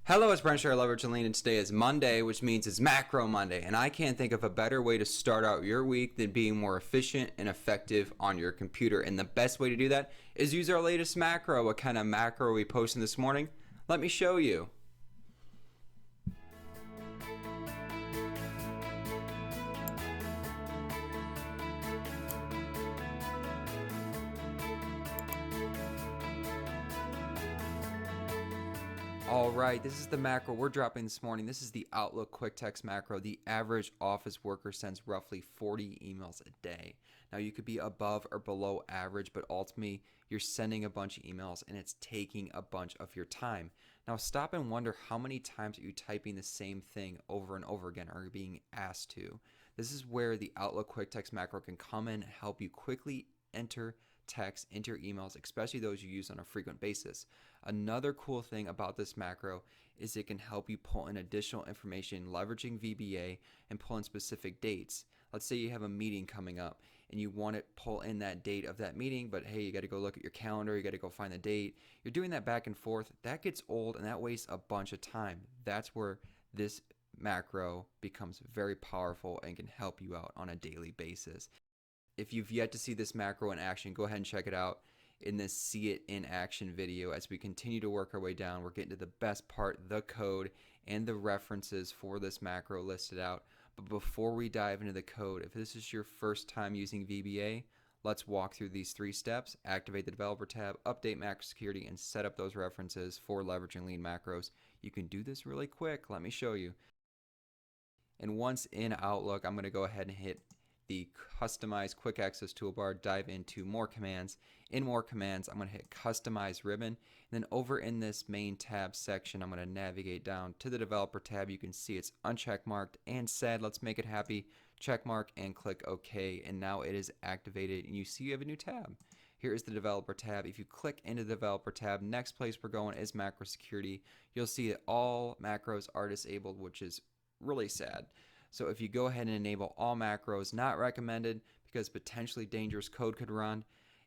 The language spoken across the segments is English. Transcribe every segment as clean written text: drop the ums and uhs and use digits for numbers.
Hello, it's Brent vbNewLine, and today is Monday, which means it's Macro Monday, and I can't think of a better way to start out your week than being more efficient and effective on your computer. And the best way to do that is use our latest macro. What kind of macro are we posting this morning? Let me show you. All right, this is the macro we're dropping this morning. This is the Outlook QuickText macro. The average office worker sends roughly 40 emails a day. Now, you could be above or below average, but ultimately, you're sending a bunch of emails and it's taking a bunch of your time. Now, stop and wonder how many times are you typing the same thing over and over again, or are you being asked to? This is where the Outlook QuickText macro can come in and help you quickly enter text into your emails, especially those you use on a frequent basis. Another cool thing about this macro is it can help you pull in additional information leveraging VBA and pull in specific dates. Let's say you have a meeting coming up and you want to pull in that date of that meeting, but hey, you got to go look at your calendar, you got to go find the date. You're doing that back and forth. That gets old and that wastes a bunch of time. That's where this macro becomes very powerful and can help you out on a daily basis. If you've yet to see this macro in action, go ahead and check it out in this See It in Action video. As we continue to work our way down, we're getting to the best part, the code and the references for this macro listed out. But before we dive into the code, if this is your first time using VBA, let's walk through these 3 steps. Activate the developer tab, update macro security, and set up those references for leveraging lean macros. You can do this really quick. Let me show you. And once in Outlook, I'm going to go ahead and hit the Customize Quick Access toolbar, dive into More Commands. In More Commands, I'm going to hit Customize Ribbon. And then over in this Main tab section, I'm going to navigate down to the Developer tab. You can see it's uncheckmarked and said, let's make it happy. Checkmark and click OK. And now it is activated, and you see you have a new tab. Here is the Developer tab. If you click into the Developer tab, next place we're going is Macro Security. You'll see that all macros are disabled, which is really sad. So if you go ahead and enable all macros, not recommended because potentially dangerous code could run.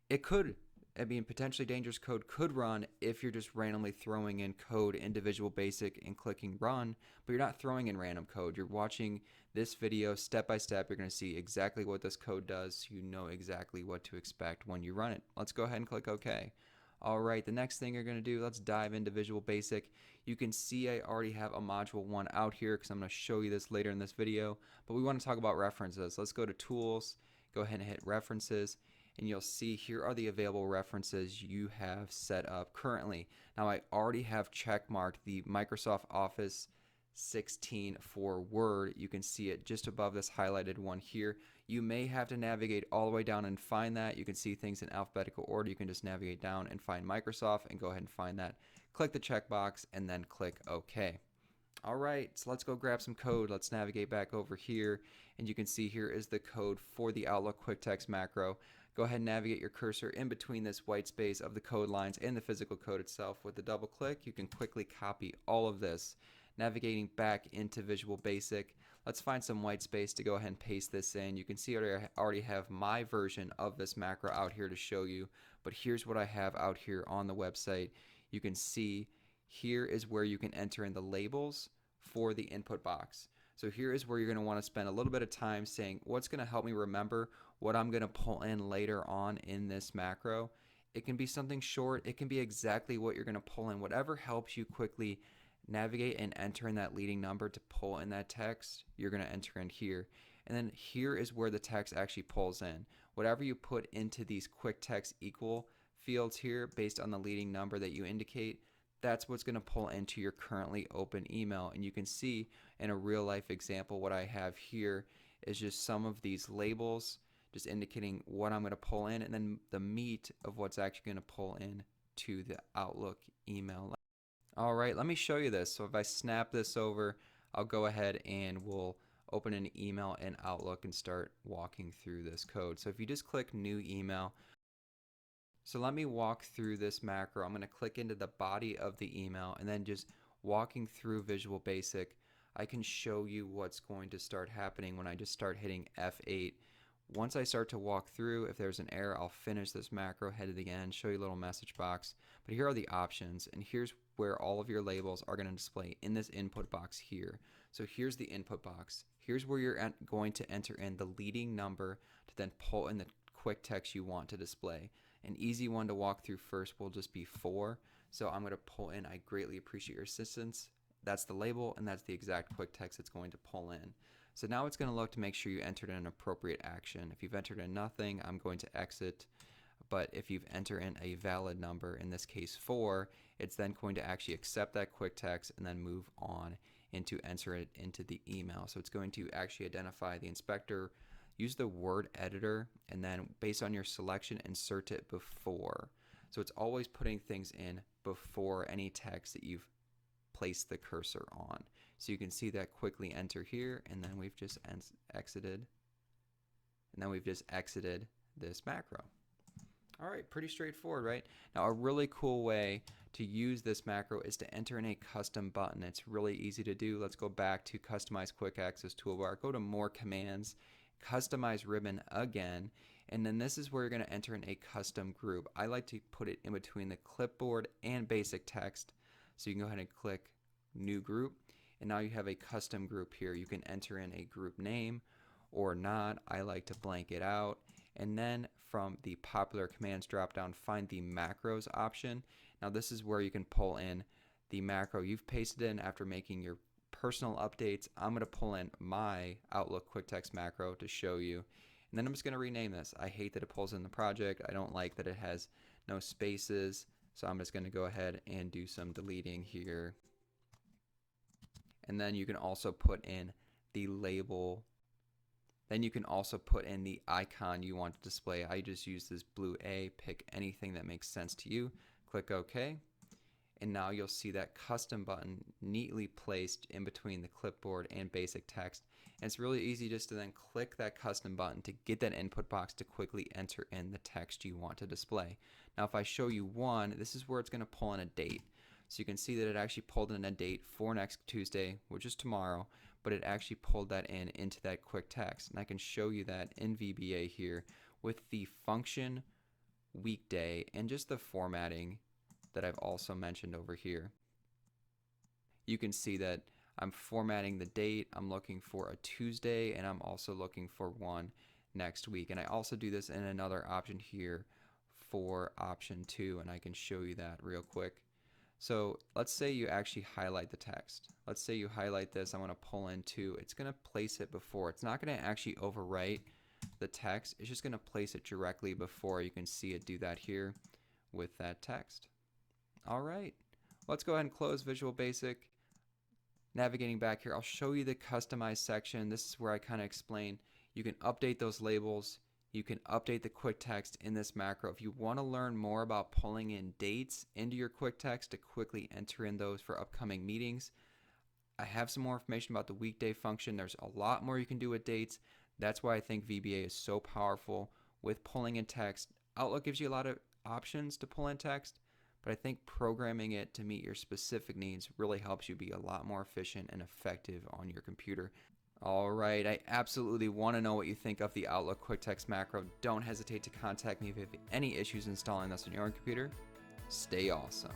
It could, potentially dangerous code could run if you're just randomly throwing in code into Visual Basic and clicking run, but you're not throwing in random code. You're watching this video step by step. You're going to see exactly what this code does, so you know exactly what to expect when you run it. Let's go ahead and click OK. All right, the next thing you're going to do, let's dive into Visual Basic. You can see I already have a module 1 out here because I'm going to show you this later in this video, but we want to talk about references. Let's go to Tools, go ahead and hit References, and you'll see here are the available references you have set up currently. Now, I already have checkmarked the Microsoft Office 16 for Word. You can see it just above this highlighted one here. You may have to navigate all the way down and find that. You can see things in alphabetical order. You can just navigate down and find Microsoft and go ahead and find that. Click the checkbox and then click OK. All right, so let's go grab some code. Let's navigate back over here, and you can see here is the code for the Outlook QuickText macro. Go ahead and navigate your cursor in between this white space of the code lines and the physical code itself. With a double click, you can quickly copy all of this. Navigating back into Visual Basic, let's find some white space to go ahead and paste this in. You can see I already have my version of this macro out here to show you, but here's what I have out here on the website. You can see here is where you can enter in the labels for the input box. So here is where you're going to want to spend a little bit of time saying what's going to help me remember what I'm going to pull in later on in this macro. It can be something short. It can be exactly what you're going to pull in. Whatever helps you quickly navigate and enter in that leading number to pull in that text, you're going to enter in here. And then here is where the text actually pulls in. Whatever you put into these quick text equal fields here based on the leading number that you indicate, that's what's going to pull into your currently open email. And you can see in a real life example what I have here is just some of these labels just indicating what I'm going to pull in, and then the meat of what's actually going to pull in to the Outlook email. All right, let me show you this. So if I snap this over, I'll go ahead and we'll open an email in Outlook and start walking through this code. So if you just click New Email, so let me walk through this macro. I'm going to click into the body of the email, and then just walking through Visual Basic, I can show you what's going to start happening when I just start hitting F8. Once I start to walk through, if there's an error, I'll finish this macro, head to the end, show you a little message box. But here are the options, and here's where all of your labels are going to display in this input box here. So here's the input box. Here's where you're going to enter in the leading number to then pull in the quick text you want to display. An easy one to walk through first will just be 4. So I'm going to pull in, I greatly appreciate your assistance. That's the label, and that's the exact quick text it's going to pull in. So now it's going to look to make sure you entered in an appropriate action. If you've entered in nothing, I'm going to exit. But if you've entered in a valid number, in this case 4, it's then going to actually accept that quick text and then move on into enter it into the email. So it's going to actually identify the inspector, use the word editor, and then based on your selection, insert it before. So it's always putting things in before any text that you've placed the cursor on. So you can see that quickly enter here, and then we've just exited. And then we've just exited this macro. All right, pretty straightforward, right? Now, a really cool way to use this macro is to enter in a custom button. It's really easy to do. Let's go back to Customize Quick Access Toolbar, go to More Commands, Customize Ribbon again, and then this is where you're going to enter in a custom group. I like to put it in between the clipboard and basic text. So you can go ahead and click New Group, and now you have a custom group here. You can enter in a group name or not. I like to blank it out. And then from the popular commands drop down, find the macros option. Now this is where you can pull in the macro you've pasted in after making your personal updates. I'm going to pull in my Outlook Quick Text macro to show you. And then I'm just going to rename this. I hate that it pulls in the project. I don't like that it has no spaces. So I'm just going to go ahead and do some deleting here. And then you can also put in the label. Then you can also put in the icon you want to display. I just use this blue A. Pick anything that makes sense to you. Click OK. And now you'll see that custom button neatly placed in between the clipboard and basic text. And it's really easy just to then click that custom button to get that input box to quickly enter in the text you want to display. Now if I show you one, this is where it's going to pull in a date. So you can see that it actually pulled in a date for next Tuesday, which is tomorrow, but it actually pulled that in into that quick text. And I can show you that in VBA here with the function weekday and just the formatting that I've also mentioned over here. You can see that I'm formatting the date, I'm looking for a Tuesday, and I'm also looking for one next week. And I also do this in another option here for option 2, and I can show you that real quick. So let's say you actually highlight the text. Let's say you highlight this, I'm going to pull into, it's going to place it before. It's not going to actually overwrite the text, it's just going to place it directly before. You can see it do that here with that text. All right, let's go ahead and close Visual Basic. Navigating back here, I'll show you the Customize section. This is where I kind of explain you can update those labels. You can update the quick text in this macro. If you want to learn more about pulling in dates into your quick text to quickly enter in those for upcoming meetings, I have some more information about the weekday function. There's a lot more you can do with dates. That's why I think VBA is so powerful with pulling in text. Outlook gives you a lot of options to pull in text, but I think programming it to meet your specific needs really helps you be a lot more efficient and effective on your computer. All right, I absolutely want to know what you think of the Outlook Quick Text macro. Don't hesitate to contact me if you have any issues installing this on your own computer. Stay awesome.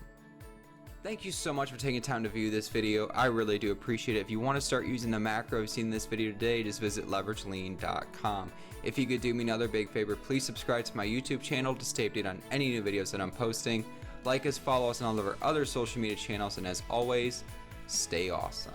Thank you so much for taking time to view this video. I really do appreciate it. If you want to start using the macro you've seen in this video today, just visit leveragelean.com. If you could do me another big favor, please subscribe to my YouTube channel to stay updated on any new videos that I'm posting. Like us, follow us on all of our other social media channels, and as always, stay awesome.